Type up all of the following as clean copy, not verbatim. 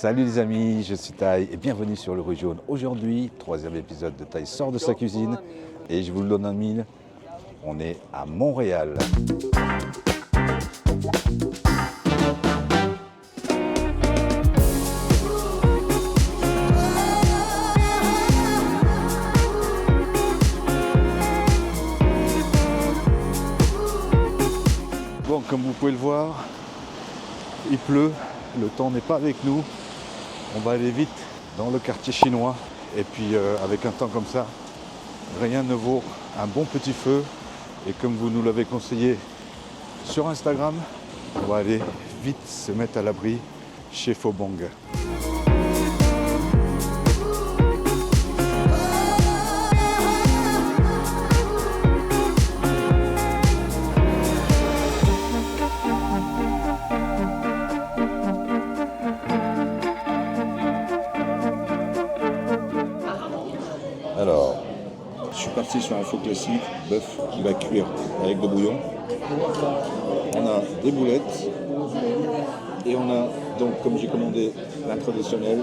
Salut les amis, je suis Thaï et bienvenue sur le Rue Jaune. Aujourd'hui, troisième épisode de Thaï sort de sa cuisine et je vous le donne en mille, on est à Montréal. Bon, comme vous pouvez le voir, il pleut, le temps n'est pas avec nous. On va aller vite dans le quartier chinois. Et puis avec un temps comme ça, rien ne vaut un bon petit feu. Et comme vous nous l'avez conseillé sur Instagram, on va aller vite se mettre à l'abri chez Fobong. Alors, je suis parti sur un faux classique, bœuf qui va cuire avec de bouillon. On a des boulettes et on a donc, comme j'ai commandé, la traditionnelle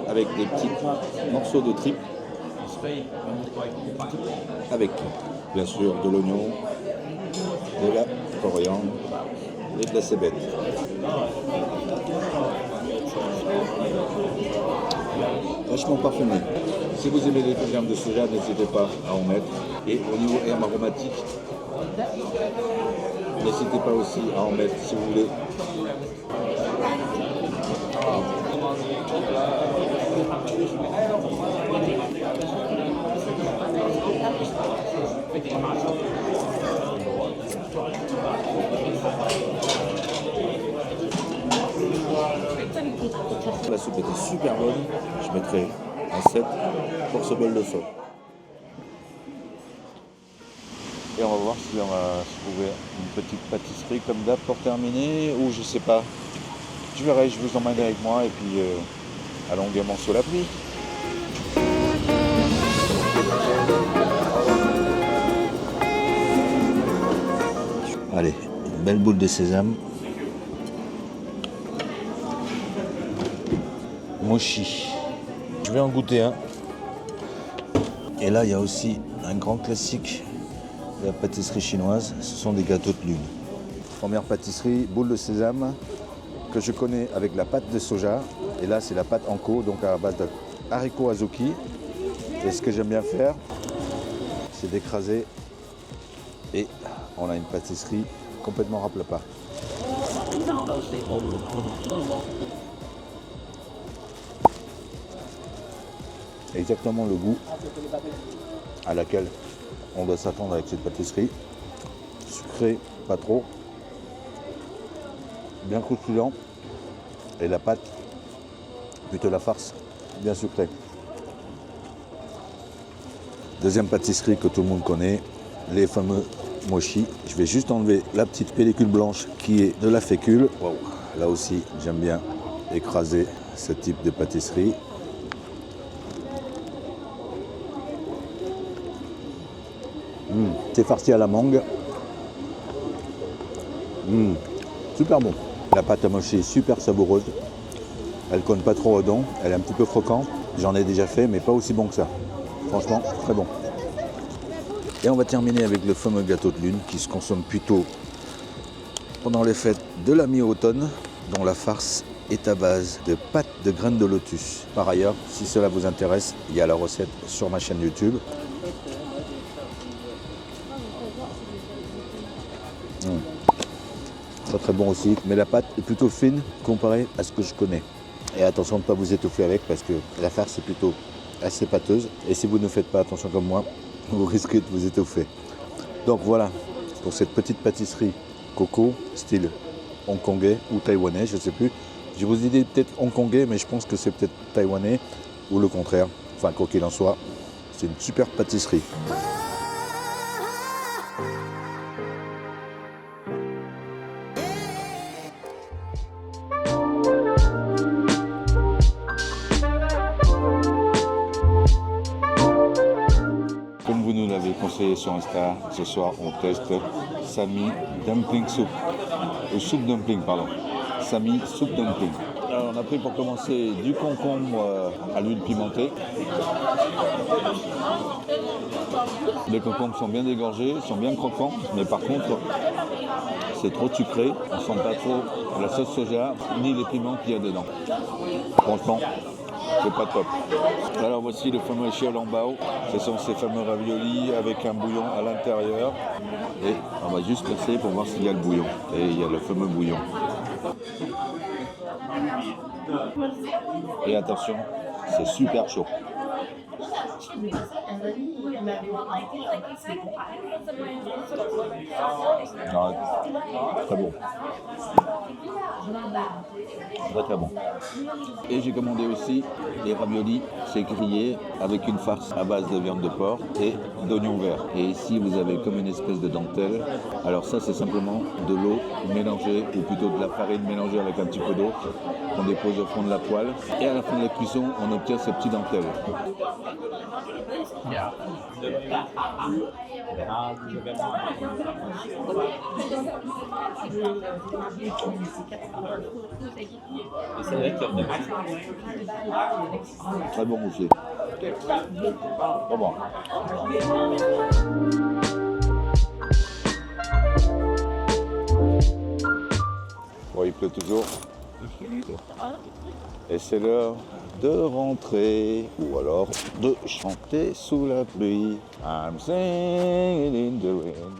avec des petits morceaux de tripes avec bien sûr de l'oignon, de la coriandre et de la cébette. Vachement parfumé. Si vous aimez les germes de soja, n'hésitez pas à en mettre. Et au niveau herbe aromatique, n'hésitez pas aussi à en mettre si vous voulez. La soupe était super bonne, je mettrai un 7 pour ce bol de pho. Et on va voir si on va se trouver une petite pâtisserie comme d'hab pour terminer, ou je sais pas. Je verrai, je vous emmène avec moi et puis allons gaiement sous la pluie. Allez, une belle boule de sésame. Mochi. Je vais en goûter un. Et là, il y a aussi un grand classique de la pâtisserie chinoise. Ce sont des gâteaux de lune. Première pâtisserie, boule de sésame, que je connais avec la pâte de soja. Et là, c'est la pâte anko, donc à base de haricots azuki. Et ce que j'aime bien faire, c'est d'écraser. Et on a une pâtisserie complètement rap-le-pas. Exactement le goût à laquelle on doit s'attendre avec cette pâtisserie. Sucré, pas trop. Bien croustillant. Et la pâte, plutôt la farce, bien sucrée. Deuxième pâtisserie que tout le monde connaît, les fameux mochi. Je vais juste enlever la petite pellicule blanche qui est de la fécule. Wow. Là aussi, j'aime bien écraser ce type de pâtisserie. C'est farci à la mangue. Super bon. La pâte à mochi est super savoureuse. Elle cogne pas trop aux dents. Elle est un petit peu croquante. J'en ai déjà fait, mais pas aussi bon que ça. Franchement, très bon. Et on va terminer avec le fameux gâteau de lune qui se consomme plutôt pendant les fêtes de la mi-automne, dont la farce est à base de pâte de graines de lotus. Par ailleurs, si cela vous intéresse, il y a la recette sur ma chaîne YouTube. Très bon aussi, mais la pâte est plutôt fine comparée à ce que je connais. Et attention de ne pas vous étouffer avec parce que la farce est plutôt assez pâteuse. Et si vous ne faites pas attention comme moi, vous risquez de vous étouffer. Donc voilà pour cette petite pâtisserie coco, style hongkongais ou taïwanais, je ne sais plus. Je vous ai dit peut-être hongkongais, mais je pense que c'est peut-être taïwanais ou le contraire. Enfin, quoi qu'il en soit, c'est une super pâtisserie. Conseillé sur Insta, ce soir on teste Sami Dumpling Soup, ou Soup Dumpling pardon. Sami Soup Dumpling. Alors on a pris pour commencer du concombre à l'huile pimentée. Les concombres sont bien dégorgés, sont bien croquants, mais par contre c'est trop sucré, on sent pas trop la sauce soja ni les piments qu'il y a dedans. Franchement, c'est pas top. Alors voici le fameux xiaolongbao. Ce sont ces fameux raviolis avec un bouillon à l'intérieur. Et on va juste passer pour voir s'il y a le bouillon. Et il y a le fameux bouillon. Et attention, c'est super chaud. Ah, très bon. Très très bon. Et j'ai commandé aussi les raviolis, c'est grillé avec une farce à base de viande de porc et d'oignons verts. Et ici vous avez comme une espèce de dentelle. Alors ça c'est simplement de l'eau mélangée, ou plutôt de la farine mélangée avec un petit peu d'eau qu'on dépose au fond de la poêle. Et à la fin de la cuisson, on obtient ces petits dentelles. Très bon aussi. Très bon. Bon, il pleut toujours. Et c'est l'heure de rentrer, ou alors de chanter sous la pluie. I'm singing in the rain.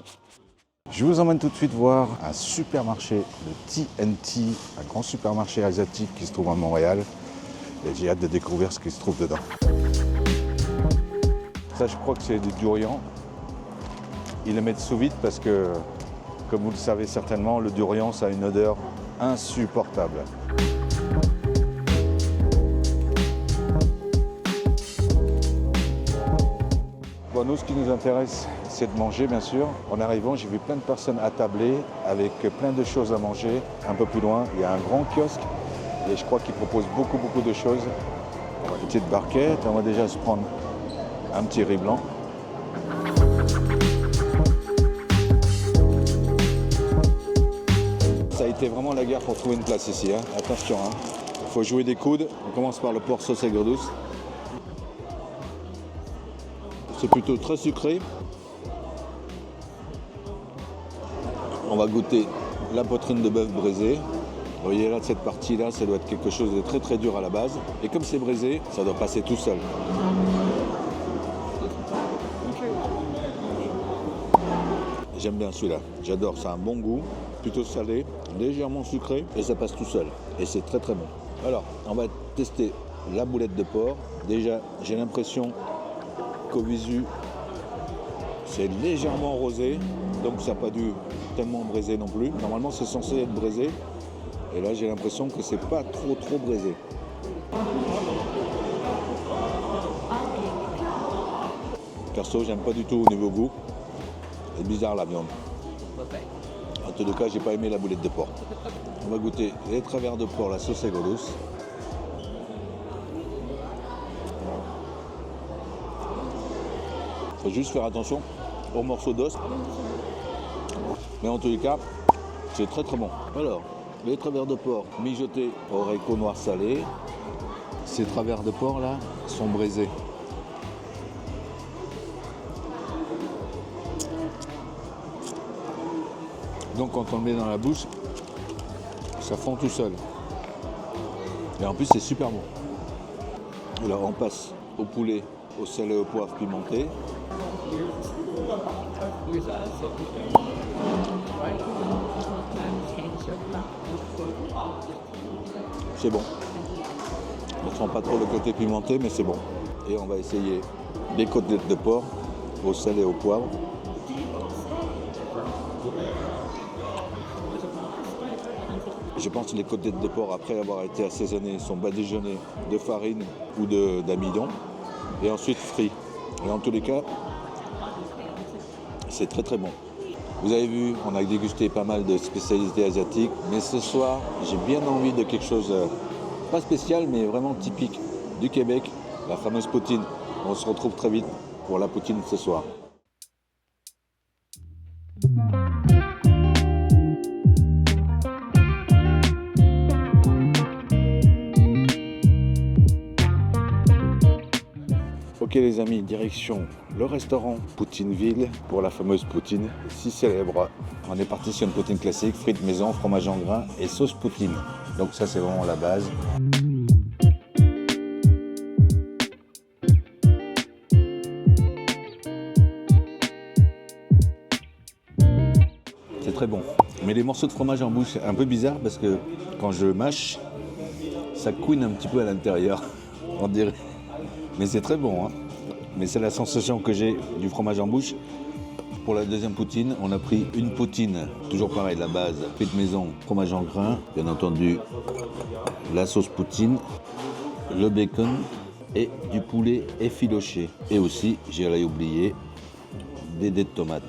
Je vous emmène tout de suite voir un supermarché, le TNT, un grand supermarché asiatique qui se trouve à Montréal. Et j'ai hâte de découvrir ce qui se trouve dedans. Ça, je crois que c'est du durian. Ils le mettent sous vide parce que, comme vous le savez certainement, le durian, ça a une odeur insupportable. Bon, nous, ce qui nous intéresse, c'est de manger, bien sûr. En arrivant, j'ai vu plein de personnes attablées avec plein de choses à manger. Un peu plus loin, il y a un grand kiosque et je crois qu'ils proposent beaucoup de choses. Une petite barquette, on va déjà se prendre un petit riz blanc. Ça a été vraiment la guerre pour trouver une place ici. Hein. Attention, il faut jouer des coudes. On commence par le porc sauce aigre douce. C'est plutôt très sucré. On va goûter la poitrine de bœuf braisée. Vous voyez là, cette partie-là, ça doit être quelque chose de très très dur à la base. Et comme c'est braisé, ça doit passer tout seul. J'aime bien celui-là, j'adore, ça a un bon goût, plutôt salé, légèrement sucré et ça passe tout seul. Et c'est très très bon. Alors, on va tester la boulette de porc. Déjà, j'ai l'impression qu'au visu, c'est légèrement rosé, donc ça n'a pas dû tellement braiser non plus. Normalement, c'est censé être braisé. Et là, j'ai l'impression que c'est pas trop braisé. Perso, j'aime pas du tout au niveau goût. C'est bizarre la viande. En tout cas, j'ai pas aimé la boulette de porc. On va goûter les travers de porc, la sauce aigre douce. Faut juste faire attention aux morceaux d'os. Mais en tous les cas, c'est très très bon. Alors, les travers de porc mijotés au haricot noir salé. Ces travers de porc là sont braisés. Donc quand on le met dans la bouche, ça fond tout seul. Et en plus c'est super bon. Alors on passe au poulet, au sel et au poivre pimenté. C'est bon. On ne sent pas trop le côté pimenté, mais c'est bon. Et on va essayer des côtelettes de porc au sel et au poivre. Je pense que les côtelettes de porc, après avoir été assaisonnées, sont badigeonnées de farine ou d'amidon et ensuite frites. Et en tous les cas, c'est très très bon. Vous avez vu, on a dégusté pas mal de spécialités asiatiques, mais ce soir, j'ai bien envie de quelque chose, pas spécial, mais vraiment typique du Québec, la fameuse poutine. On se retrouve très vite pour la poutine ce soir. Ok les amis, direction le restaurant Poutineville pour la fameuse poutine si célèbre. On est parti sur une poutine classique, frites maison, fromage en grains et sauce poutine. Donc ça c'est vraiment la base. C'est très bon. Mais les morceaux de fromage en bouche, c'est un peu bizarre parce que quand je mâche, ça couine un petit peu à l'intérieur, on dirait. Mais c'est très bon, hein. Mais c'est la sensation que j'ai du fromage en bouche. Pour la deuxième poutine, on a pris une poutine, toujours pareil, la base, frites maison, fromage en grains, bien entendu la sauce poutine, le bacon et du poulet effiloché. Et aussi, j'allais oublier, des dés de tomates.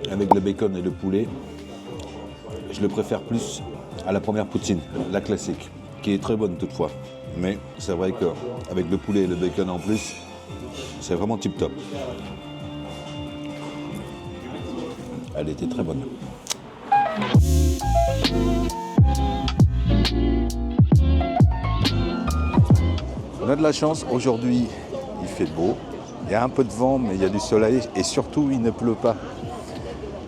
Avec le bacon et le poulet, je le préfère plus à la première poutine, la classique, qui est très bonne toutefois. Mais c'est vrai qu'avec le poulet et le bacon en plus, c'est vraiment tip top. Elle était très bonne. On a de la chance, aujourd'hui il fait beau, il y a un peu de vent mais il y a du soleil et surtout il ne pleut pas.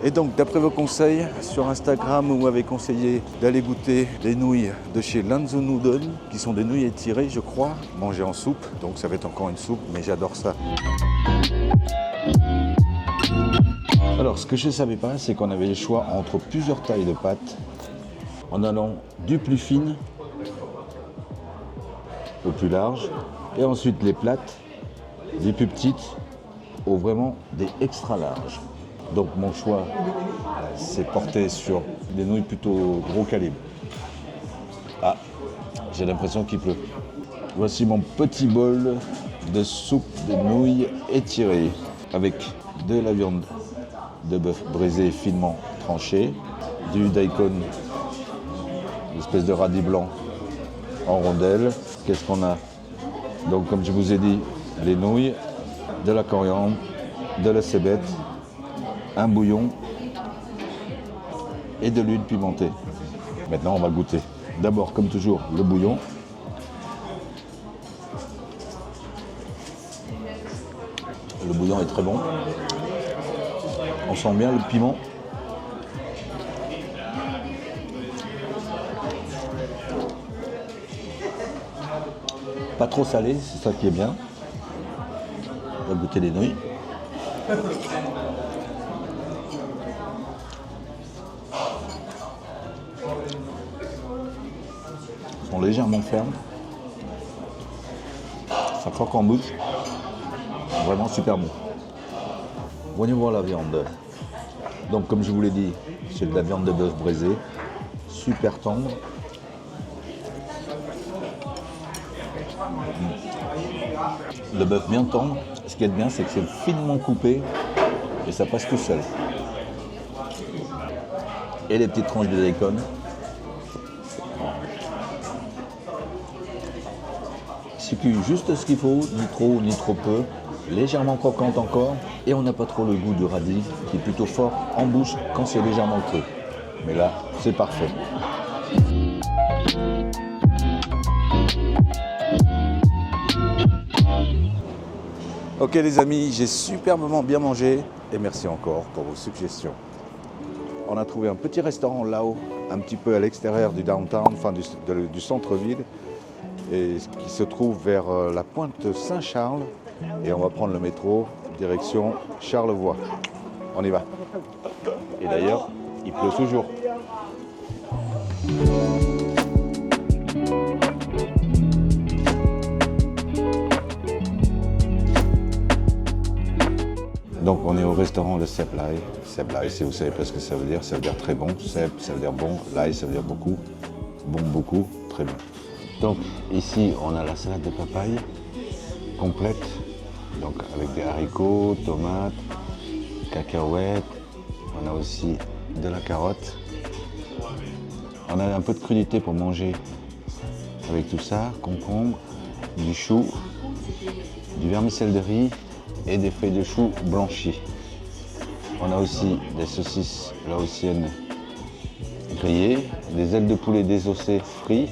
Et donc, d'après vos conseils, sur Instagram, vous m'avez conseillé d'aller goûter les nouilles de chez Lanzo Noodle, qui sont des nouilles étirées, je crois, mangées en soupe. Donc, ça va être encore une soupe, mais j'adore ça. Alors, ce que je ne savais pas, c'est qu'on avait le choix entre plusieurs tailles de pâtes, en allant du plus fine au plus large, et ensuite les plates, des plus petites aux vraiment des extra larges. Donc mon choix s'est porté sur des nouilles plutôt gros calibre. Ah, j'ai l'impression qu'il pleut. Voici mon petit bol de soupe de nouilles étirées avec de la viande de bœuf braisée finement tranchée, du daikon, une espèce de radis blanc en rondelles. Qu'est-ce qu'on a? Donc comme je vous ai dit, les nouilles, de la coriandre, de la cébette, un bouillon et de l'huile pimentée. Maintenant, on va goûter. D'abord, comme toujours, le bouillon. Le bouillon est très bon. On sent bien le piment. Pas trop salé, c'est ça qui est bien. On va goûter les nouilles. Sont légèrement fermes. Ça croque en bouche. Vraiment super bon. Voyons voir la viande. Donc comme je vous l'ai dit, c'est de la viande de bœuf braisée. Super tendre. Le bœuf bien tendre. Ce qui est bien, c'est que c'est finement coupé et ça passe tout seul. Et les petites tranches de bacon. C'est juste ce qu'il faut, ni trop ni trop peu, légèrement croquante encore, et on n'a pas trop le goût du radis, qui est plutôt fort en bouche quand c'est légèrement cru. Mais là, c'est parfait. Ok les amis, j'ai superbement bien mangé, et merci encore pour vos suggestions. On a trouvé un petit restaurant là-haut, un petit peu à l'extérieur du downtown, enfin du centre-ville, et qui se trouve vers la pointe Saint-Charles. Et on va prendre le métro, direction Charlevoix. On y va. Et d'ailleurs, il pleut toujours. Donc on est au restaurant Le Cep Lai. Cep Lai, si vous savez pas ce que ça veut dire très bon. Cep, ça veut dire bon. Lai, ça veut dire beaucoup. Bon, beaucoup, très bon. Donc ici, on a la salade de papaye complète, donc avec des haricots, tomates, cacahuètes. On a aussi de la carotte. On a un peu de crudité pour manger avec tout ça, concombre, du chou, du vermicelle de riz et des feuilles de chou blanchies. On a aussi des saucisses laotiennes grillé, des ailes de poulet désossées frites.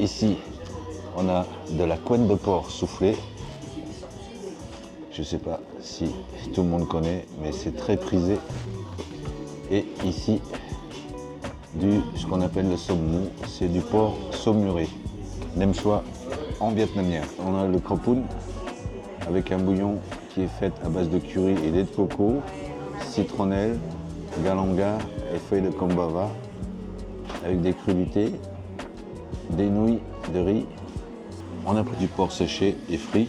Ici, on a de la couenne de porc soufflée. Je ne sais pas si tout le monde connaît, mais c'est très prisé. Et ici, ce qu'on appelle le som mou, c'est du porc saumuré, nem chua en vietnamien. On a le krapoun avec un bouillon qui est fait à base de curry et lait de coco, citronnelle, galanga et feuilles de kombava, avec des crudités, des nouilles de riz. On a pris du porc séché et frit.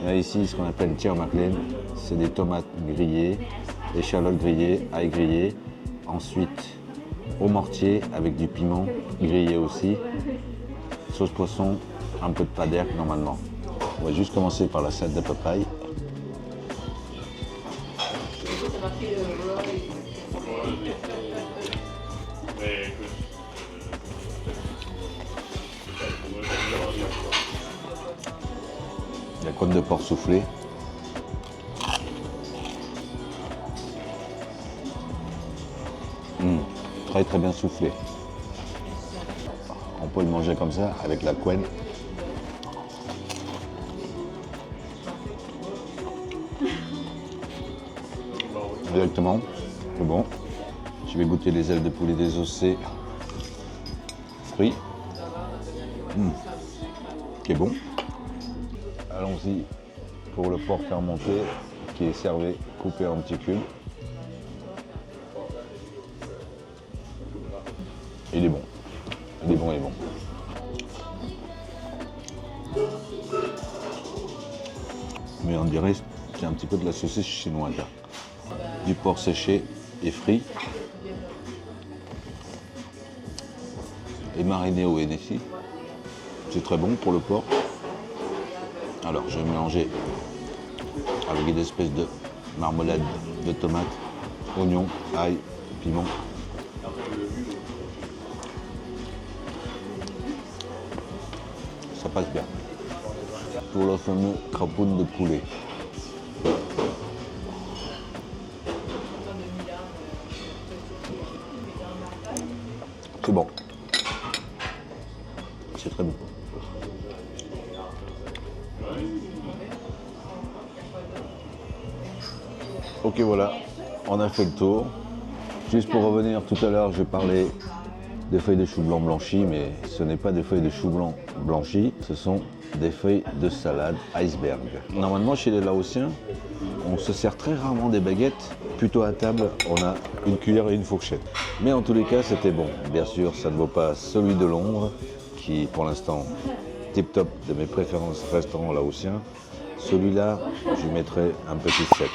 Là ici, ce qu'on appelle tier maclen, c'est des tomates grillées, échalotes grillées, ail grillé. Ensuite, au mortier avec du piment grillé aussi. Sauce poisson, un peu de padère normalement. On va juste commencer par la salade de papaye. La côte de porc soufflée. Très très bien soufflé. On peut le manger comme ça avec la couenne. Directement, c'est bon. Je vais goûter les ailes de poulet désossées frites. Qui est bon. Allons-y pour le porc fermenté qui est servé, coupé en petits cubes. Il est bon. Il est bon, il est bon. Mais on dirait qu'il y a un petit peu de la saucisse chinoise là. Du porc séché et frit. Et mariné au Hennessy. C'est très bon pour le porc. Alors je vais mélanger avec une espèce de marmelade de tomates, oignons, ail, piment. Ça passe bien. Pour le fameux crapoun de poulet. C'est bon. C'est très bon. Ok, voilà, on a fait le tour. Juste pour revenir, tout à l'heure, je parlais des feuilles de chou blanc blanchies, mais ce n'est pas des feuilles de chou blanc blanchies, ce sont des feuilles de salade iceberg. Normalement, chez les Laotiens, on se sert très rarement des baguettes. Plutôt à table, on a une cuillère et une fourchette. Mais en tous les cas, c'était bon. Bien sûr, ça ne vaut pas celui de Londres, qui pour l'instant, tip-top de mes préférences restaurants laotiens. Celui-là, je lui mettrai un petit 7.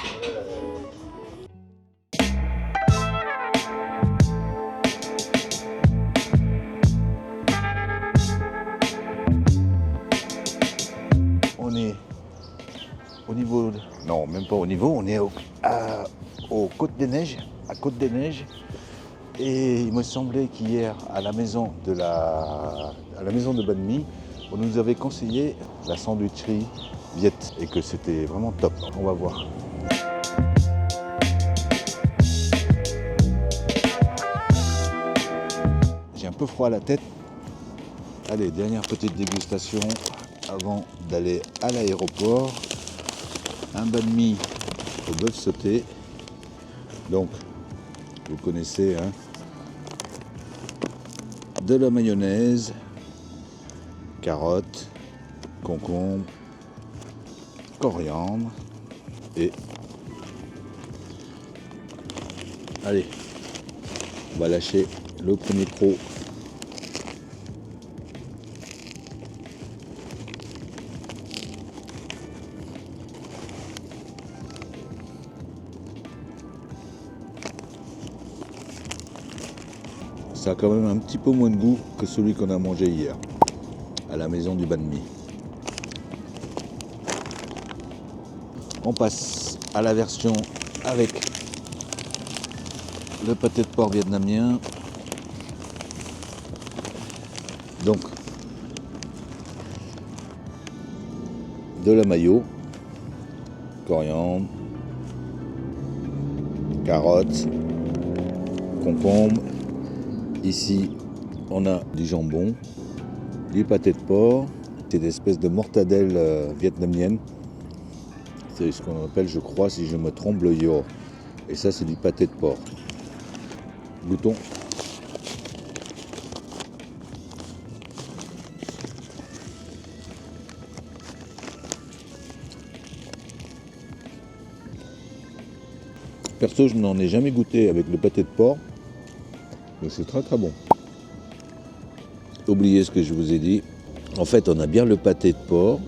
On est au niveau, non même pas au niveau, on est au Côte des Neiges, à Côte des Neiges. Et il me semblait qu'hier, à la maison de Banh Mi, on nous avait conseillé la sandwicherie Viet et que c'était vraiment top. On va voir. J'ai un peu froid à la tête. Allez, dernière petite dégustation avant d'aller à l'aéroport. Un banh mi au bœuf sauté. Donc, vous connaissez, hein, de la mayonnaise, carottes, concombre, coriandre et allez, on va lâcher le premier croc. Ça a quand même un petit peu moins de goût que celui qu'on a mangé hier à la maison du banh mi. On passe à la version avec le pâté de porc vietnamien. Donc de la mayo, coriandre, carottes, concombre. Ici, on a du jambon, du pâté de porc. C'est des espèces de mortadelles vietnamiennes. C'est ce qu'on appelle, je crois, si je me trompe, le yor. Et ça, c'est du pâté de porc. Goûtons. Perso, je n'en ai jamais goûté avec le pâté de porc, mais c'est très très bon. Oubliez ce que je vous ai dit. En fait, on a bien le pâté de porc,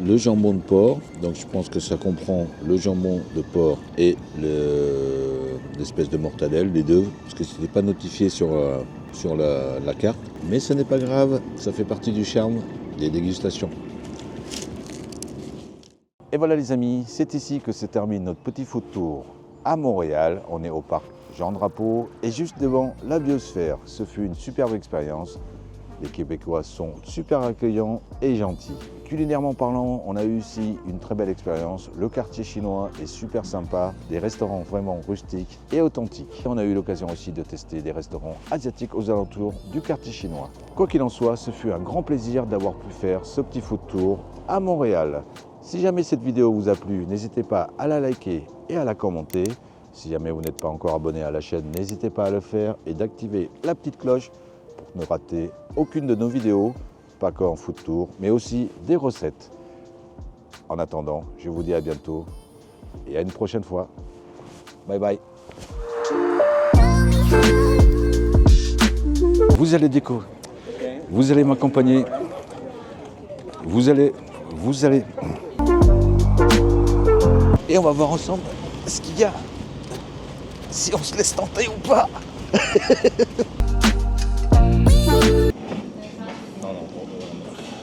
le jambon de porc, donc je pense que ça comprend le jambon de porc et l'espèce de mortadelle, les deux, parce que ce n'était pas notifié sur la carte. Mais ce n'est pas grave, ça fait partie du charme des dégustations. Et voilà les amis, c'est ici que se termine notre petit food tour à Montréal. On est au parc Jean Drapeau et juste devant la biosphère. Ce fut une superbe expérience. Les Québécois sont super accueillants et gentils. Culinairement parlant, on a eu aussi une très belle expérience. Le quartier chinois est super sympa, des restaurants vraiment rustiques et authentiques. On a eu l'occasion aussi de tester des restaurants asiatiques aux alentours du quartier chinois. Quoi qu'il en soit, ce fut un grand plaisir d'avoir pu faire ce petit food tour à Montréal. Si jamais cette vidéo vous a plu, n'hésitez pas à la liker et à la commenter. Si jamais vous n'êtes pas encore abonné à la chaîne, n'hésitez pas à le faire et d'activer la petite cloche pour ne rater aucune de nos vidéos, pas qu'en food tour, mais aussi des recettes. En attendant, je vous dis à bientôt et à une prochaine fois. Bye bye. Vous allez déco, vous allez m'accompagner, vous allez... Et on va voir ensemble ce qu'il y a, si on se laisse tenter ou pas.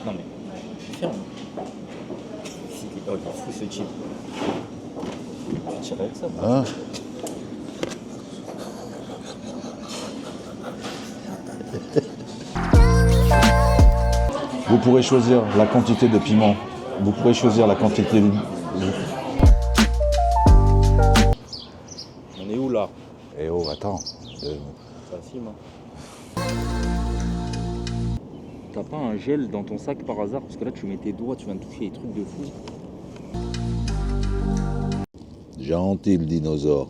Non mais, ferme. Oh, il est fou ce type. Tu tires avec ça. Hein? Vous pourrez choisir la quantité de piment. Vous pourrez choisir la quantité de... On est où là? Eh oh, attends. Ça filme. T'as pas un gel dans ton sac par hasard? Parce que là tu mets tes doigts, tu viens de toucher des trucs de fou. Gentil le dinosaure.